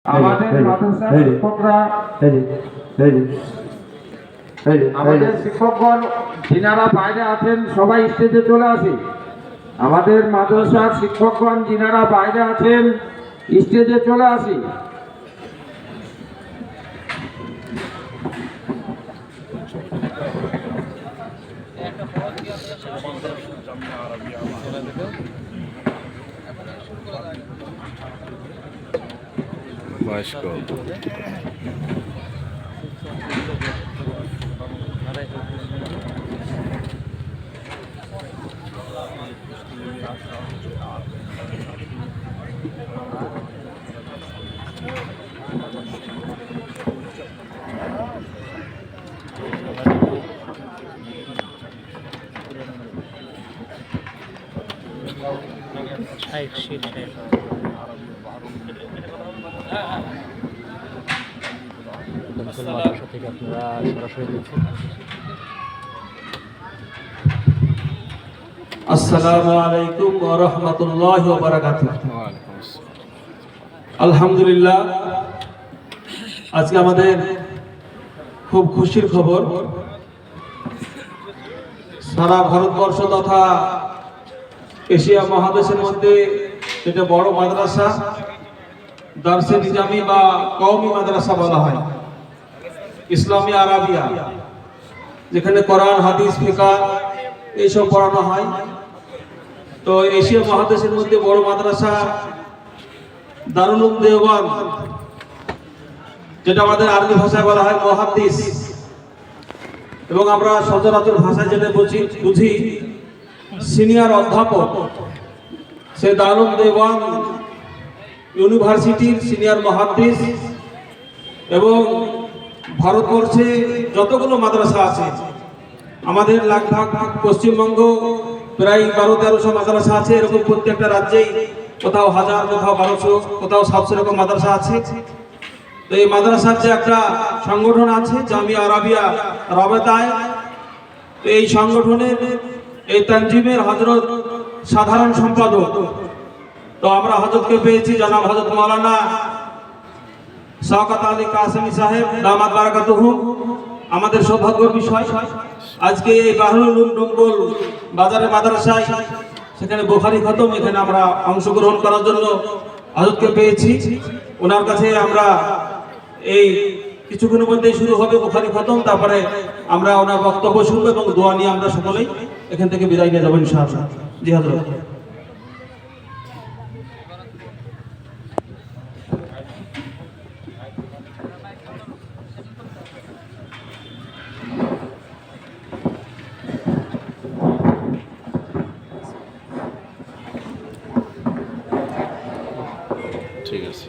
আমাদের মাদ্রাসার শিক্ষকরা আমাদের শিক্ষকগণ যিনারা বাইরে আছেন সবাই স্টেজে চলে আসি। আমাদের মাদ্রাসার শিক্ষকগণ যিনারা বাইরে আছেন স্টেজে চলে আসি। আসসালামু আলাইকুম ওয়া রাহমাতুল্লাহি ওয়া বারাকাতুহু। আলহামদুলিল্লাহ, আজকে আমাদের খুব খুশির খবর। সারা ভারতবর্ষ তথা এশিয়া মহাদেশের মধ্যে এটা বড় মাদ্রাসা, দারসে নিজামি বা কওমি মাদ্রাসা বলা হয়, ইসলামী আরাবিয়া, যেখানে কোরআন হাদিস ফিকহ এইসব পড়ানো হয়। তো এশিয়া মহাদেশের মধ্যে বড় মাদ্রাসা দারুল উলুম দেওবন্দ, যেটা আমাদের আরবি ভাষায় বলা হয় মুহাদ্দিস, এবং আমরা সচরাচর ভাষায় যেটা বুঝি সিনিয়র অধ্যাপক, সে দারুল উলুম দেওবন্দ ইউনিভার্সিটির সিনিয়র মুহাদ্দিস। এবং ভারতবর্ষে যতগুলো মাদ্রাসা আছে, আমাদের লাগভাগ পশ্চিমবঙ্গ প্রায় 1200-1300 মাদ্রাসা আছে। এরকম প্রত্যেকটা রাজ্যেই কোথাও 1000, কোথাও 1200, কোথাও 700 এরকম মাদ্রাসা আছে। তো এই মাদ্রাসার যে একটা সংগঠন আছে জামিয়া আরাবিয়া রাবেতায়, তো এই সংগঠনের এই তানজিমের হযরত সাধারণ সম্পাদক, তো আমরা হযরতকে পেয়েছি, জনাব হযরত মাওলানা শওকত আলী কাসেমি সাহেব দামাত বারাকাতুহু। আমাদের সৌভাগ্যের বিষয় আজকে এই বাহরুল উলুম ডোম্বল বাজারে মাদ্রাসায়, সেখানে বুখারী খতম, এখানে আমরা অংশগ্রহণ করার জন্য হযরতকে পেয়েছি। ওনার কাছে আমরা এই কিছুক্ষণের মধ্যেই শুরু হবে বুখারী খতম, তারপরে আমরা ওনার বক্তব্য শুনবো এবং দোয়া নিয়ে আমরা সকলেই এখান থেকে বিদায় নিয়ে যাবো ইনশাআল্লাহ। জি হযরত। ঠিক আছে।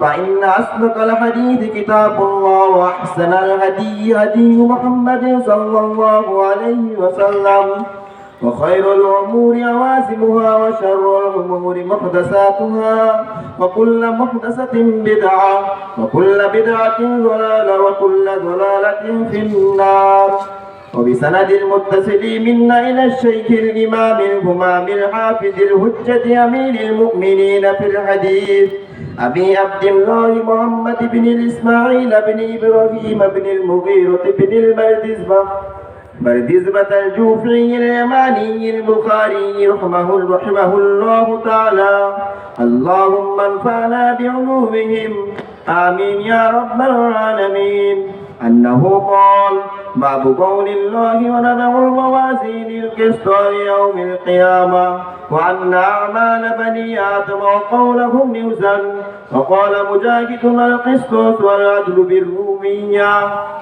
فإن أصدق الحديث كتاب الله وأحسن الهدي هدي محمد صلى الله عليه وسلم وخير الأمور عوازمها وشر الأمور محدثاتها وكل محدثة بدعة وكل بدعة ضلالة وكل ضلالة في النار. وبسند المتصل منا إلى الشيخ الإمام الهمام الحافظ الحجة أمير المؤمنين في الحديث أبي عبد الله محمد بن الإسماعيل بن إبراهيم بن المغيرة بن بردزبة الجوفي اليماني البخاري رحمه الله تعالى. اللهم انفعنا بعلومهم آمين يا رب العالمين. أنه قال: باب قول الله ونضع الموازين القسط ليوم القيامة وأن أعمال بني آدم وقولهم يوزن وقال مجاهد القسطس والعدل بالرومية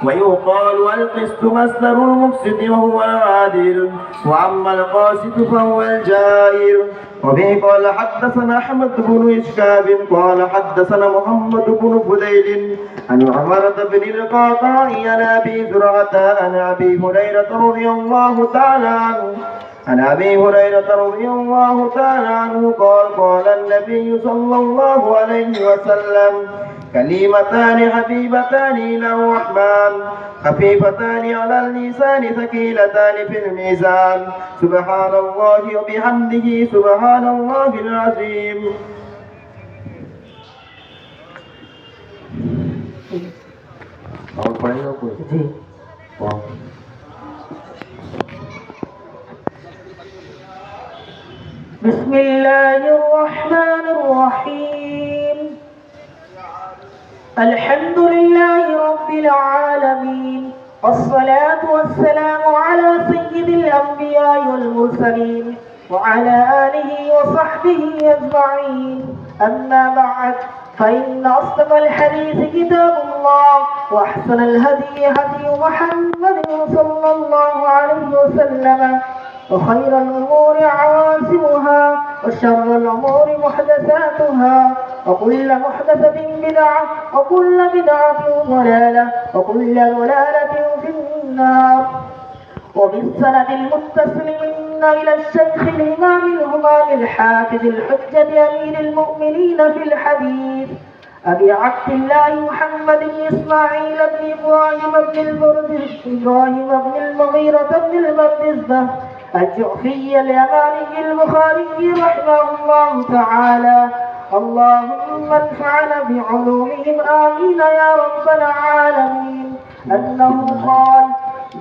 ويقال القسط مصدر المقسط وهو العادل وأما القاسط فهو الجائر. وبه قال حدثنا أحمد بن إشكاب قال حدثنا محمد بن فضيل عن عمرة بن القعقاع عن أبي زرعة عن أبي هريرة رضي الله تعالى عنه قال قال النبي صلى الله عليه وسلم كلمتان حبيبتان إلى الرحمن خفيفتان على اللسان ثقيلتان في الميزان سبحان الله وبحمده سبحان الله العظيم. اور پڑھے گا کوئی؟ بسم الله الرحمن الرحيم. الحمد لله رب العالمين والصلاة والسلام على سيد الأنبياء والمرسلين وعلى آله وصحبه أجمعين. أما بعد فإن أصدق الحديث كتاب الله وأحسن الهدي هدي محمد صلى الله عليه وسلم وخير الأمور عوازمها وشر الأمور محدثاتها وكل محدثة بدعة وكل بدعة ضلالة وكل ضلالة في النار. وبالسند المتصل منا إلى الشيخ الإمام الهمام الحافظ الحجة أمير المؤمنين في الحديث أبي عبد الله محمد بن إسماعيل بن إبراهيم بن المغيرة بن البردزبة الجعفي اليماني البخاري رحمه الله تعالى. اللهم انفعنا بعلومهم آمين يا رب العالمين. أنه قال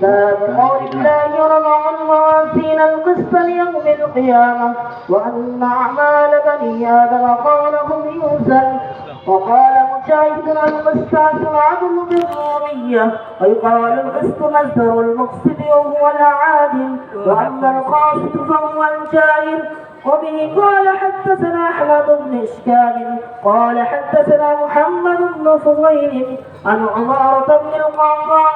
باب قول الله رفع الموازين القسط ليوم القيامة وأن أعمال بني آدم قولهم يوزن. وقال مجاهد القسط العدل بالرومية ويقال القسط مصدر المقسط وهو العادل وأما القاسط فهو الجائر. وبه قال حدثنا أحمد بن إشكاب قال حدثنا محمد بن فضيل عن عمارة بن القعقاع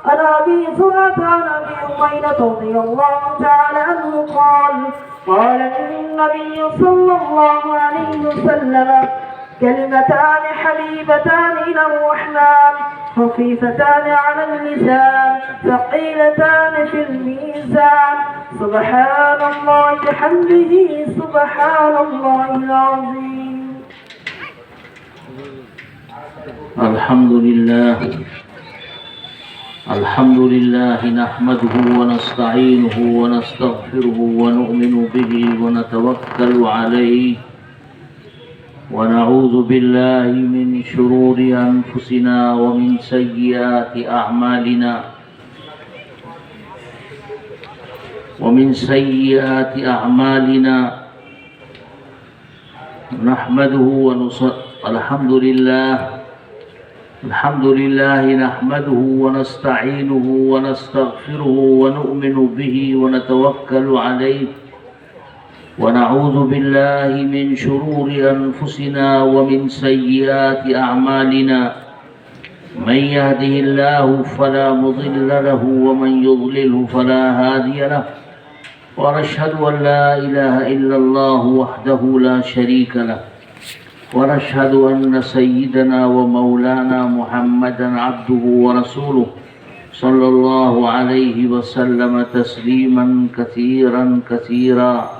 عن أبي زرعة عن أبي هريرة رضي الله تعالى عنه قال النبي صلى الله عليه وسلم كلمتان حبيبتان إلى الرحمن خفيفتان على اللسان ثقيلتان في الميزان سبحان الله وبحمده سبحان الله العظيم. الحمد لله نحمده ونستعينه ونستغفره ونؤمن به ونتوكل عليه ونعوذ بالله من شرور أنفسنا ومن سيئات أعمالنا نحمده الحمد لله نحمده ونستعينه ونستغفره ونؤمن به ونتوكل عليه ونعوذ بالله من شرور أنفسنا ومن سيئات أعمالنا من يهده الله فلا مضل له ومن يضلله فلا هادي له ونشهد أن لا إله إلا الله وحده لا شريك له ونشهد أن سيدنا ومولانا محمدا عبده ورسوله صلى الله عليه وسلم تسليما كثيرا كثيرا.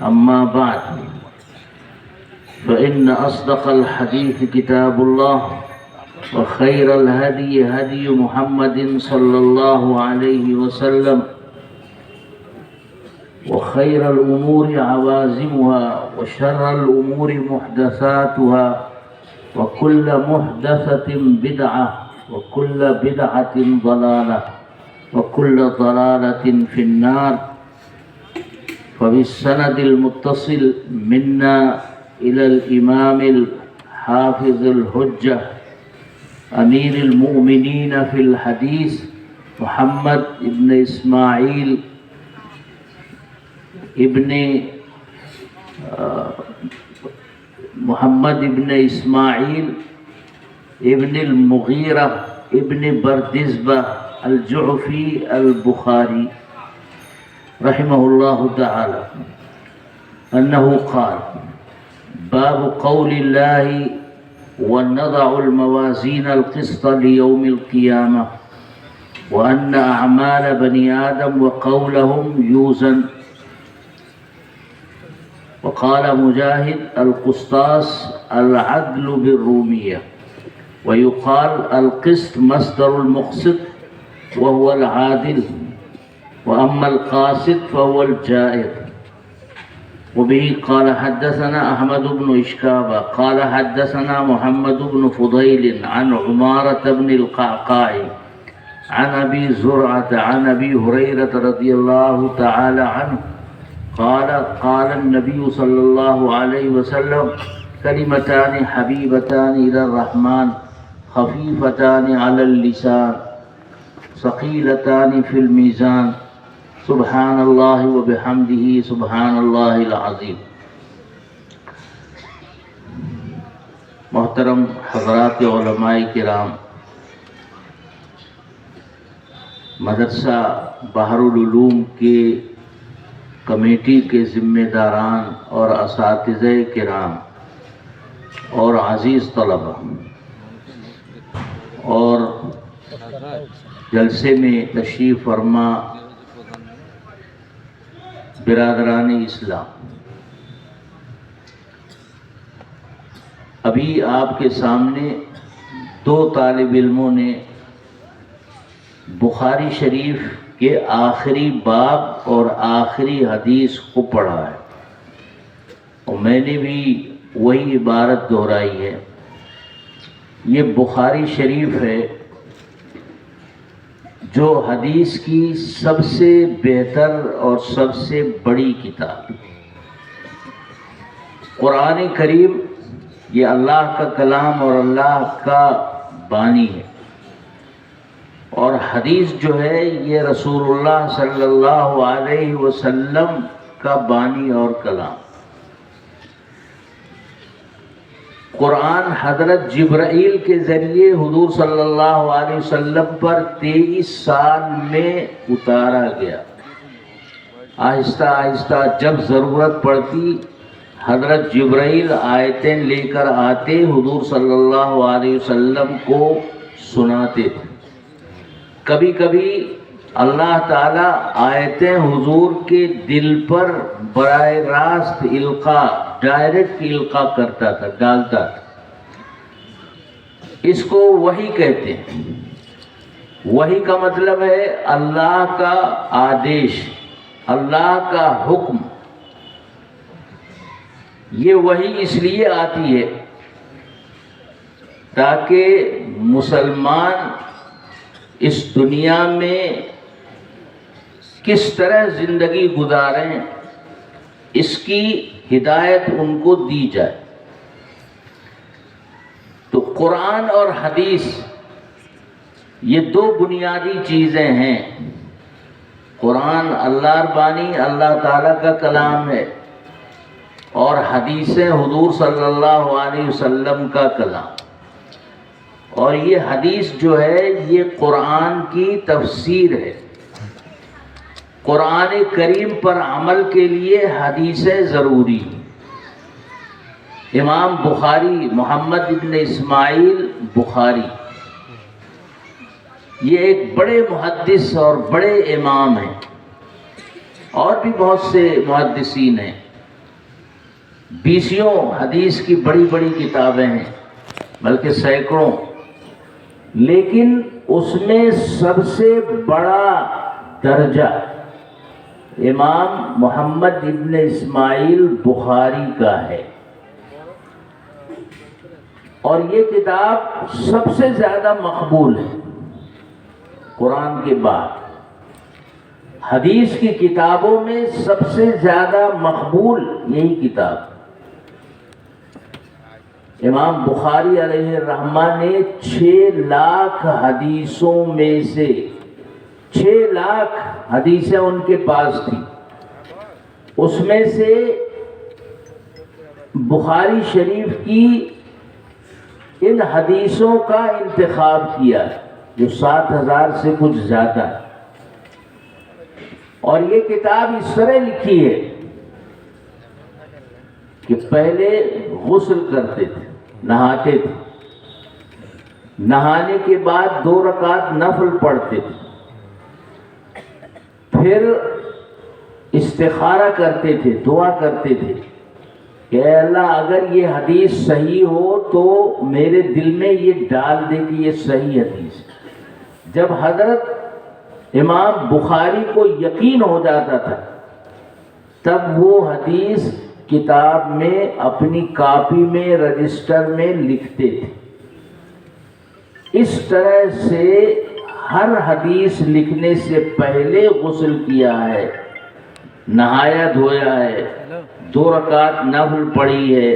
أما بعد فإن أصدق الحديث كتاب الله وخير الهدي هدي محمد صلى الله عليه وسلم وخير الأمور عوازمها وشر الأمور محدثاتها وكل محدثة بدعة وكل بدعة ضلالة وكل ضلالة في النار. فبالسند المتصل منا إلى الإمام الحافظ الحجة أمير المؤمنين في الحديث محمد بن إسماعيل ابن محمد ابن اسماعیل ابن المغیرہ ابن بردزبہ الجعفی البخاری رحمہ اللہ تعالی انہ قال باب قول اللہ ونضع الموازین القسط لیوم القیامہ وأن أعمال بني آدم وقولهم يوزن. وقال مجاهد القسطاس العدل بالرومية، ويقال القسط مصدر المقسط وهو العادل، وأما القاسط فهو الجائر. وبه قال حدثنا أحمد بن إشكابة قال حدثنا محمد بن فضيل عن عمارة بن القعقاع عن أبي زرعة عن أبي هريرة رضي الله تعالى عنه قال قال النبي صلى الله عليه وسلم كلمتان حبيبتان إلى الرحمن خفيفتان على اللسان ثقيلتان في الميزان سبحان الله وبحمده سبحان الله العظيم. محترم حضرات علماء کرام، مدرسہ بحر العلوم کے کمیٹی کے ذمہ داران اور اساتذہ کرام اور عزیز طلبہ اور جلسے میں تشریف فرما برادران اسلام، ابھی آپ کے سامنے دو طالب علموں نے بخاری شریف کے آخری باب اور آخری حدیث کو پڑھا ہے، اور میں نے بھی وہی عبارت دہرائی ہے. یہ بخاری شریف ہے جو حدیث کی سب سے بہتر اور سب سے بڑی کتاب. قرآن کریم یہ اللہ کا کلام اور اللہ کا بانی ہے، اور حدیث جو ہے یہ رسول اللہ صلی اللہ علیہ وسلم کا بانی اور کلام. قرآن حضرت جبرائیل کے ذریعے حضور صلی اللہ علیہ وسلم پر 23 سال میں اتارا گیا. آہستہ آہستہ جب ضرورت پڑتی حضرت جبرائیل آیتیں لے کر آتے، حضور صلی اللہ علیہ وسلم کو سناتے تھے. کبھی کبھی اللہ تعالیٰ آیتیں حضور کے دل پر براہ راست القاء، ڈائریکٹ القاء کرتا تھا، ڈالتا تھا. اس کو وحی کہتے ہیں. وحی کا مطلب ہے اللہ کا آدیش، اللہ کا حکم. یہ وحی اس لیے آتی ہے تاکہ مسلمان اس دنیا میں کس طرح زندگی گزاریں اس کی ہدایت ان کو دی جائے. تو قرآن اور حدیث یہ دو بنیادی چیزیں ہیں. قرآن اللہ بانی اللہ تعالیٰ کا کلام ہے، اور حدیثیں حضور صلی اللہ علیہ وسلم کا کلام. اور یہ حدیث جو ہے یہ قرآن کی تفسیر ہے. قرآن کریم پر عمل کے لیے حدیثیں ضروری. امام بخاری محمد ابن اسماعیل بخاری یہ ایک بڑے محدث اور بڑے امام ہیں، اور بھی بہت سے محدثین ہیں. 20 حدیث کی بڑی بڑی کتابیں ہیں، بلکہ سینکڑوں. لیکن اس میں سب سے بڑا درجہ امام محمد ابن اسماعیل بخاری کا ہے. اور یہ کتاب سب سے زیادہ مقبول ہے قرآن کے بعد. حدیث کی کتابوں میں سب سے زیادہ مقبول یہی کتاب. امام بخاری علیہ الرحمہ نے 6 لاکھ حدیثوں میں سے 6 لاکھ حدیثیں ان کے پاس تھی. اس میں سے بخاری شریف کی ان حدیثوں کا انتخاب کیا جو 7,000 سے کچھ زیادہ ہے، اور یہ کتاب اس طرح لکھی ہے کہ پہلے غسل کرتے تھے، نہاتے تھے، نہانے کے بعد 2 رکعت نفل پڑھتے تھے، پھر استخارہ کرتے تھے، دعا کرتے تھے کہ اے اللہ اگر یہ حدیث صحیح ہو تو میرے دل میں یہ ڈال دے کہ یہ صحیح حدیث ہے۔ جب حضرت امام بخاری کو یقین ہو جاتا تھا تب وہ حدیث کتاب میں اپنی کاپی میں رجسٹر میں لکھتے تھے۔ اس طرح سے ہر حدیث لکھنے سے پہلے غسل کیا ہے، نہایا دھویا ہے، 2 رکعت نفل پڑھی ہے،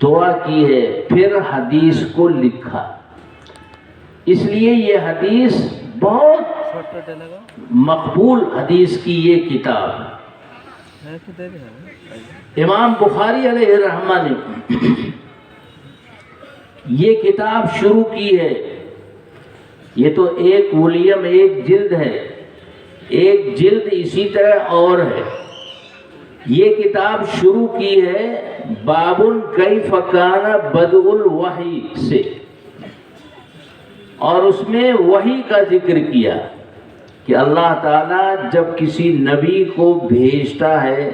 دعا کی ہے، پھر حدیث کو لکھا۔ اس لیے یہ حدیث بہت مقبول حدیث کی یہ کتاب ہے۔ امام بخاری علیہ الرحمہ نے یہ کتاب شروع کی ہے، یہ تو ایک وولیم، ایک جلد ہے، ایک جلد اسی طرح اور ہے۔ یہ کتاب شروع کی ہے باب کیف کان بدء الوحی سے، اور اس میں وحی کا ذکر کیا کہ اللہ تعالیٰ جب کسی نبی کو بھیجتا ہے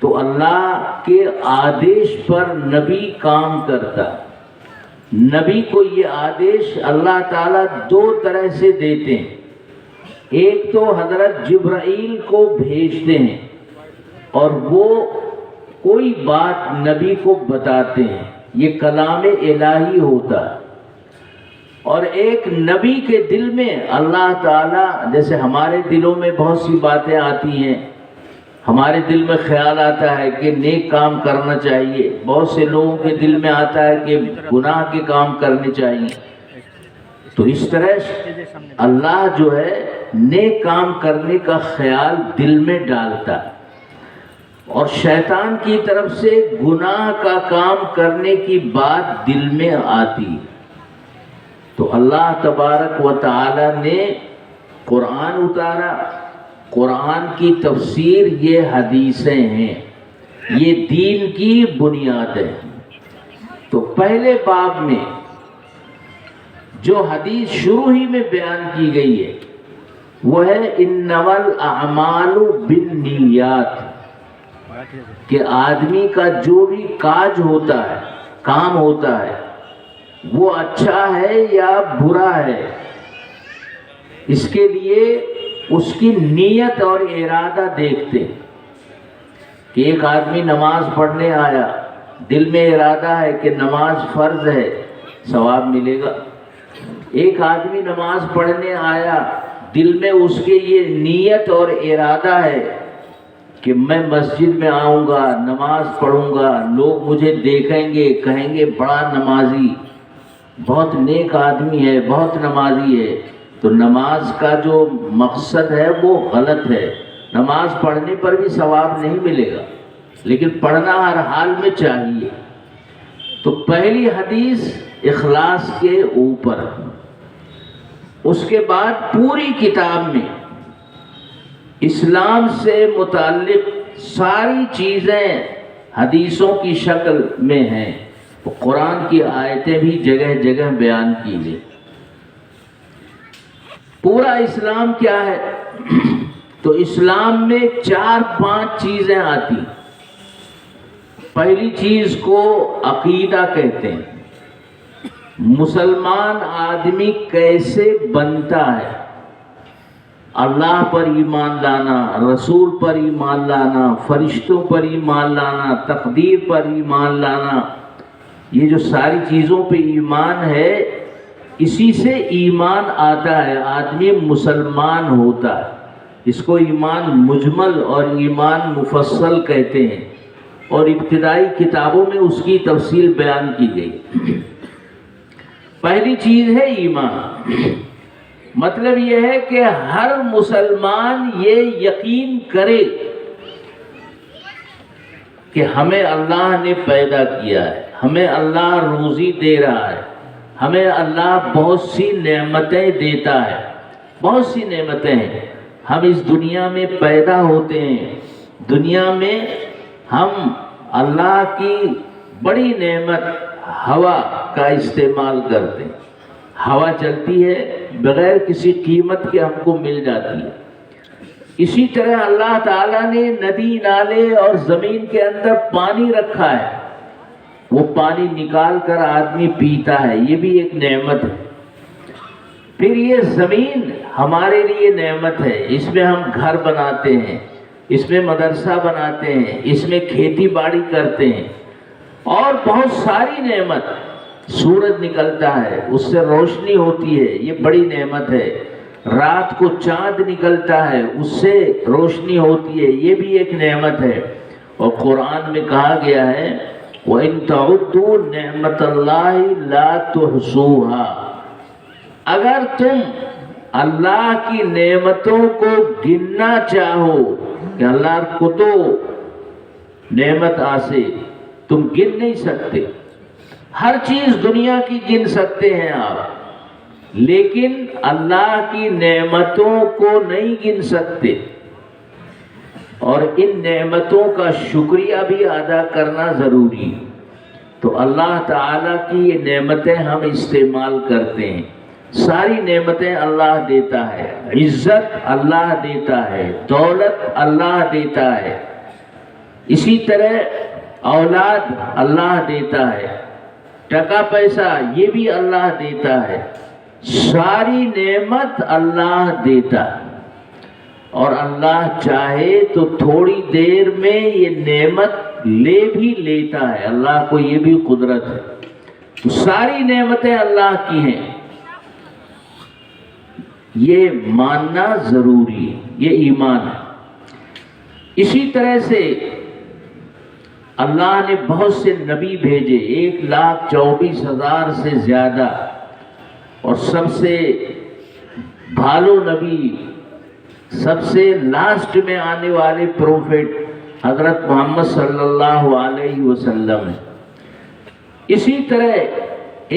تو اللہ کے آدیش پر نبی کام کرتا۔ نبی کو یہ آدیش اللہ تعالیٰ 2 طرح سے دیتے ہیں، ایک تو حضرت جبرائیل کو بھیجتے ہیں اور وہ کوئی بات نبی کو بتاتے ہیں، یہ کلام الہی ہوتا ہے، اور ایک نبی کے دل میں اللہ تعالیٰ، جیسے ہمارے دلوں میں بہت سی باتیں آتی ہیں، ہمارے دل میں خیال آتا ہے کہ نیک کام کرنا چاہیے، بہت سے لوگوں کے دل میں آتا ہے کہ گناہ کے کام کرنے چاہیے، تو اس طرح اللہ جو ہے نیک کام کرنے کا خیال دل میں ڈالتا ہے، اور شیطان کی طرف سے گناہ کا کام کرنے کی بات دل میں آتی ہے۔ تو اللہ تبارک و تعالی نے قرآن اتارا، قرآن کی تفسیر یہ حدیثیں ہیں، یہ دین کی بنیاد ہے۔ تو پہلے باب میں جو حدیث شروع ہی میں بیان کی گئی ہے وہ ہے انما الاعمال بالنیات، کہ آدمی کا جو بھی کاج ہوتا ہے، کام ہوتا ہے، وہ اچھا ہے یا برا ہے، اس کے لیے اس کی نیت اور ارادہ دیکھتے ہیں۔ کہ ایک آدمی نماز پڑھنے آیا، دل میں ارادہ ہے کہ نماز فرض ہے، ثواب ملے گا۔ ایک آدمی نماز پڑھنے آیا، دل میں اس کے یہ نیت اور ارادہ ہے کہ میں مسجد میں آؤں گا، نماز پڑھوں گا، لوگ مجھے دیکھیں گے، کہیں گے بڑا نمازی، بہت نیک آدمی ہے، بہت نمازی ہے، تو نماز کا جو مقصد ہے وہ غلط ہے۔ نماز پڑھنے پر بھی ثواب نہیں ملے گا، لیکن پڑھنا ہر حال میں چاہیے۔ تو پہلی حدیث اخلاص کے اوپر، اس کے بعد پوری کتاب میں اسلام سے متعلق ساری چیزیں حدیثوں کی شکل میں ہیں، قرآن کی آیتیں بھی جگہ جگہ بیان کی گئی۔ پورا اسلام کیا ہے؟ تو اسلام میں 4-5 چیزیں آتی۔ پہلی چیز کو عقیدہ کہتے ہیں، مسلمان آدمی کیسے بنتا ہے، اللہ پر ایمان لانا، رسول پر ایمان لانا، فرشتوں پر ایمان لانا، تقدیر پر ایمان لانا، یہ جو ساری چیزوں پہ ایمان ہے، اسی سے ایمان آتا ہے، آدمی مسلمان ہوتا ہے۔ اس کو ایمان مجمل اور ایمان مفصل کہتے ہیں، اور ابتدائی کتابوں میں اس کی تفصیل بیان کی گئی۔ پہلی چیز ہے ایمان، مطلب یہ ہے کہ ہر مسلمان یہ یقین کرے کہ ہمیں اللہ نے پیدا کیا ہے، ہمیں اللہ روزی دے رہا ہے، ہمیں اللہ بہت سی نعمتیں دیتا ہے، بہت سی نعمتیں ہیں۔ ہم اس دنیا میں پیدا ہوتے ہیں، دنیا میں ہم اللہ کی بڑی نعمت ہوا کا استعمال کرتے ہیں۔ ہوا چلتی ہے بغیر کسی قیمت کے ہم کو مل جاتی ہے۔ اسی طرح اللہ تعالیٰ نے ندی نالے اور زمین کے اندر پانی رکھا ہے، وہ پانی نکال کر آدمی پیتا ہے، یہ بھی ایک نعمت ہے۔ پھر یہ زمین ہمارے لیے نعمت ہے، اس میں ہم گھر بناتے ہیں، اس میں مدرسہ بناتے ہیں، اس میں کھیتی باڑی کرتے ہیں، اور بہت ساری نعمت۔ سورج نکلتا ہے، اس سے روشنی ہوتی ہے، یہ بڑی نعمت ہے۔ رات کو چاند نکلتا ہے، اس سے روشنی ہوتی ہے، یہ بھی ایک نعمت ہے۔ اور قرآن میں کہا گیا ہے وَإِن تَعُدُّوا نِعْمَةَ اللَّهِ لَا تُحْصُوهَا، اگر تم اللہ کی نعمتوں کو گننا چاہو کہ اللہ کو تو نعمت آسے، تم گن نہیں سکتے۔ ہر چیز دنیا کی گن سکتے ہیں آپ، لیکن اللہ کی نعمتوں کو نہیں گن سکتے، اور ان نعمتوں کا شکریہ بھی ادا کرنا ضروری ہے۔ تو اللہ تعالیٰ کی یہ نعمتیں ہم استعمال کرتے ہیں۔ ساری نعمتیں اللہ دیتا ہے، عزت اللہ دیتا ہے، دولت اللہ دیتا ہے، اسی طرح اولاد اللہ دیتا ہے، ٹکا پیسہ یہ بھی اللہ دیتا ہے، ساری نعمت اللہ دیتا ہے۔ اور اللہ چاہے تو تھوڑی دیر میں یہ نعمت لے بھی لیتا ہے، اللہ کو یہ بھی قدرت ہے۔ تو ساری نعمتیں اللہ کی ہیں، یہ ماننا ضروری ہے، یہ ایمان ہے۔ اسی طرح سے اللہ نے بہت سے نبی بھیجے، 1,24,000 سے زیادہ، اور سب سے بھالو نبی، سب سے لاسٹ میں آنے والے پروفٹ حضرت محمد صلی اللہ علیہ وسلم ہے۔ اسی طرح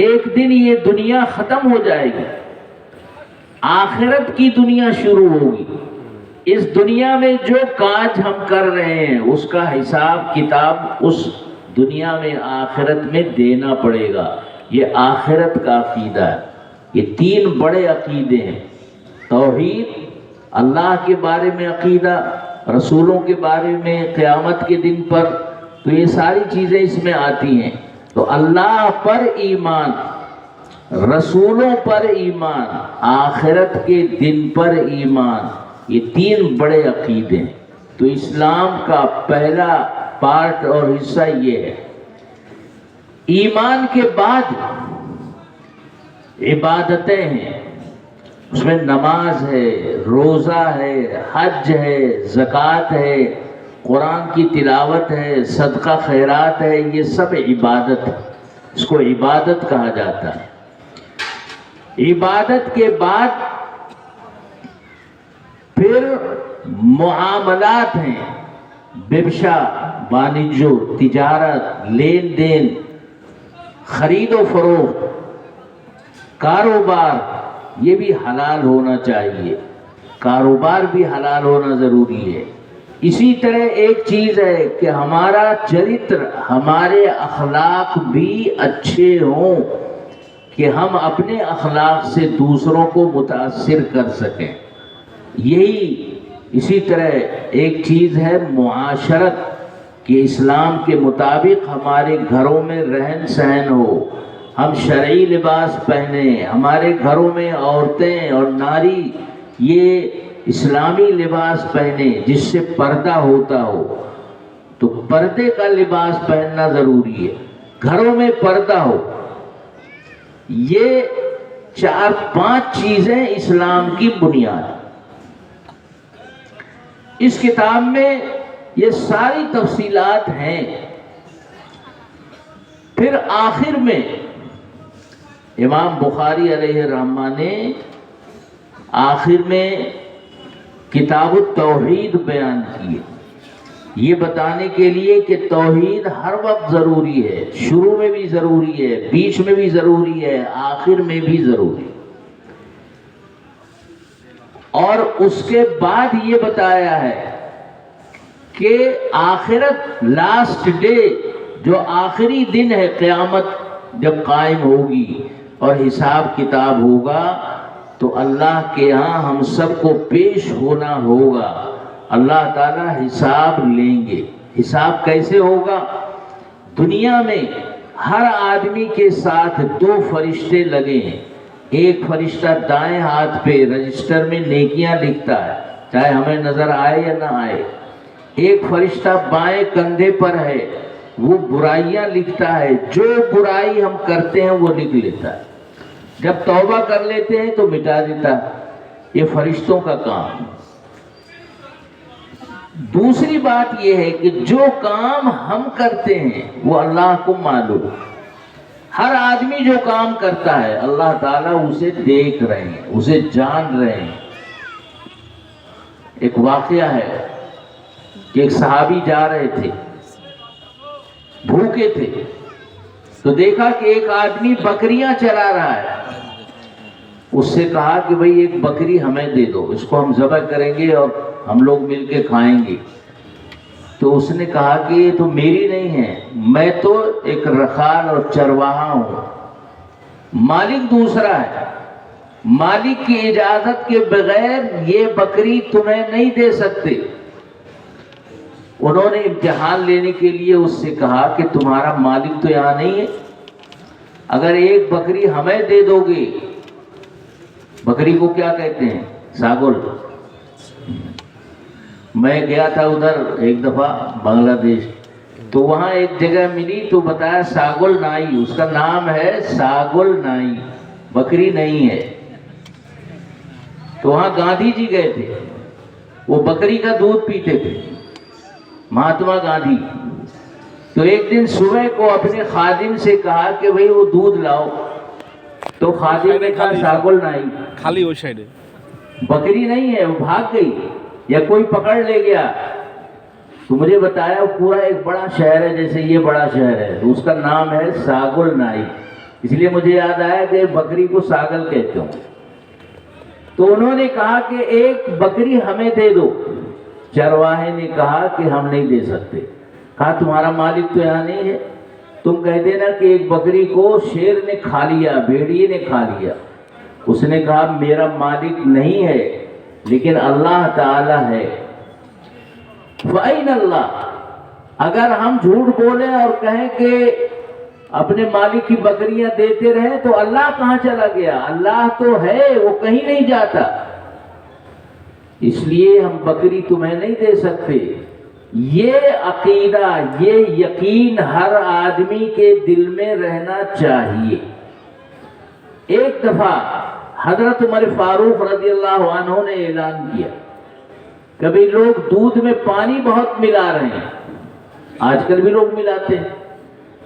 ایک دن یہ دنیا ختم ہو جائے گی، آخرت کی دنیا شروع ہوگی۔ اس دنیا میں جو کاج ہم کر رہے ہیں اس کا حساب کتاب اس دنیا میں آخرت میں دینا پڑے گا۔ یہ آخرت کا عقیدہ ہے۔ یہ 3 بڑے عقیدے ہیں، توحید، اللہ کے بارے میں عقیدہ، رسولوں کے بارے میں، قیامت کے دن پر، تو یہ ساری چیزیں اس میں آتی ہیں۔ تو اللہ پر ایمان، رسولوں پر ایمان، آخرت کے دن پر ایمان، یہ 3 بڑے عقیدے ہیں۔ تو اسلام کا پہلا پارٹ اور حصہ یہ ہے۔ ایمان کے بعد عبادتیں ہیں، اس میں نماز ہے، روزہ ہے، حج ہے، زکوٰۃ ہے، قرآن کی تلاوت ہے، صدقہ خیرات ہے، یہ سب عبادت ہے، اس کو عبادت کہا جاتا ہے۔ عبادت کے بعد پھر معاملات ہیں، ببشا، بانجو، تجارت، لین دین، خرید و فروخت، کاروبار، یہ بھی حلال ہونا چاہیے، کاروبار بھی حلال ہونا ضروری ہے۔ اسی طرح ایک چیز ہے کہ ہمارا چرتر، ہمارے اخلاق بھی اچھے ہوں کہ ہم اپنے اخلاق سے دوسروں کو متاثر کر سکیں۔ اسی طرح ایک چیز ہے معاشرت، کہ اسلام کے مطابق ہمارے گھروں میں رہن سہن ہو، ہم شرعی لباس پہنیں، ہمارے گھروں میں عورتیں اور ناری یہ اسلامی لباس پہنیں جس سے پردہ ہوتا ہو۔ تو پردے کا لباس پہننا ضروری ہے، گھروں میں پردہ ہو۔ یہ 4-5 چیزیں اسلام کی بنیاد۔ اس کتاب میں یہ ساری تفصیلات ہیں۔ پھر آخر میں امام بخاری علیہ الرحمہ نے آخر میں کتاب التوحید بیان کی۔ یہ بتانے کے لیے کہ توحید ہر وقت ضروری ہے، شروع میں بھی ضروری ہے، بیچ میں بھی ضروری ہے، آخر میں بھی ضروری ہے۔ اور اس کے بعد یہ بتایا ہے کہ آخرت، لاسٹ ڈے، جو آخری دن ہے، قیامت جب قائم ہوگی اور حساب کتاب ہوگا تو اللہ کے ہاں ہم سب کو پیش ہونا ہوگا، اللہ تعالیٰ حساب لیں گے۔ حساب کیسے ہوگا؟ دنیا میں ہر آدمی کے ساتھ 2 فرشتے لگے ہیں، ایک فرشتہ دائیں ہاتھ پہ رجسٹر میں نیکیاں لکھتا ہے، چاہے ہمیں نظر آئے یا نہ آئے، ایک فرشتہ بائیں کندھے پر ہے، وہ برائیاں لکھتا ہے، جو برائی ہم کرتے ہیں وہ لکھ لیتا ہے، جب توبہ کر لیتے ہیں تو مٹا دیتا ہے۔ یہ فرشتوں کا کام۔ دوسری بات یہ ہے کہ جو کام ہم کرتے ہیں وہ اللہ کو معلوم، ہر آدمی جو کام کرتا ہے اللہ تعالیٰ اسے دیکھ رہے ہیں، اسے جان رہے ہیں۔ ایک واقعہ ہے کہ ایک صحابی جا رہے تھے، بھوکے تھے، تو دیکھا کہ ایک آدمی بکریاں چلا رہا ہے، اس سے کہا کہ بھئی ایک بکری ہمیں دے دو، اس کو ہم ذبح کریں گے اور ہم لوگ مل کے کھائیں گے۔ تو اس نے کہا کہ یہ تو میری نہیں ہے، میں تو ایک رکھال اور چرواہا ہوں، مالک دوسرا ہے، مالک کی اجازت کے بغیر یہ بکری تمہیں نہیں دے سکتے۔ انہوں نے امتحان لینے کے لیے اس سے کہا کہ تمہارا مالک تو یہاں نہیں ہے، اگر ایک بکری ہمیں دے دو گے، بکری کو کیا کہتے ہیں؟ ساگل۔ میں گیا تھا ادھر ایک دفعہ بنگلہ دیش، تو وہاں ایک جگہ ملی تو بتایا ساگل نائی، اس کا نام ہے ساگل نائی، بکری نہیں ہے۔ تو وہاں گاندھی جی گئے تھے، وہ بکری کا دودھ پیتے تھے، مہاتما گاندھی۔ تو ایک دن صبح کو اپنے خادم سے کہا کہ بھئی وہ دودھ لاؤ، تو خادم نے کہا ساگل نائی، خالی وہ سائڈ ہے، بکری نہیں ہے، وہ بھاگ گئی یا کوئی پکڑ لے گیا۔ تو مجھے بتایا پورا ایک بڑا شہر ہے، جیسے یہ بڑا شہر ہے، اس کا نام ہے ساگل نائی، اس لیے مجھے یاد آیا کہ بکری کو ساگل کہتے ہوں۔ تو انہوں نے کہا کہ ایک بکری ہمیں دے دو۔ چرواہے نے کہا کہ ہم نہیں دے سکتے۔ کہا تمہارا مالک تو یہاں نہیں ہے، تم کہہ دینا کہ ایک بکری کو شیر نے کھا لیا، بھیڑیے نے کھا لیا۔ اس نے کہا میرا مالک نہیں ہے لیکن اللہ تعالی ہے۔ فَأَيْنَ اللَّهُ، اگر ہم جھوٹ بولیں اور کہیں کہ اپنے مالک کی بکریاں دیتے رہیں تو اللہ کہاں چلا گیا؟ اللہ تو ہے، وہ کہیں نہیں جاتا، اس لیے ہم بکری تمہیں نہیں دے سکتے۔ یہ عقیدہ، یہ یقین ہر آدمی کے دل میں رہنا چاہیے۔ ایک دفعہ حضرت عمر فاروق رضی اللہ عنہ نے اعلان کیا، کبھی لوگ دودھ میں پانی بہت ملا رہے ہیں، آج کل بھی لوگ ملاتے ہیں،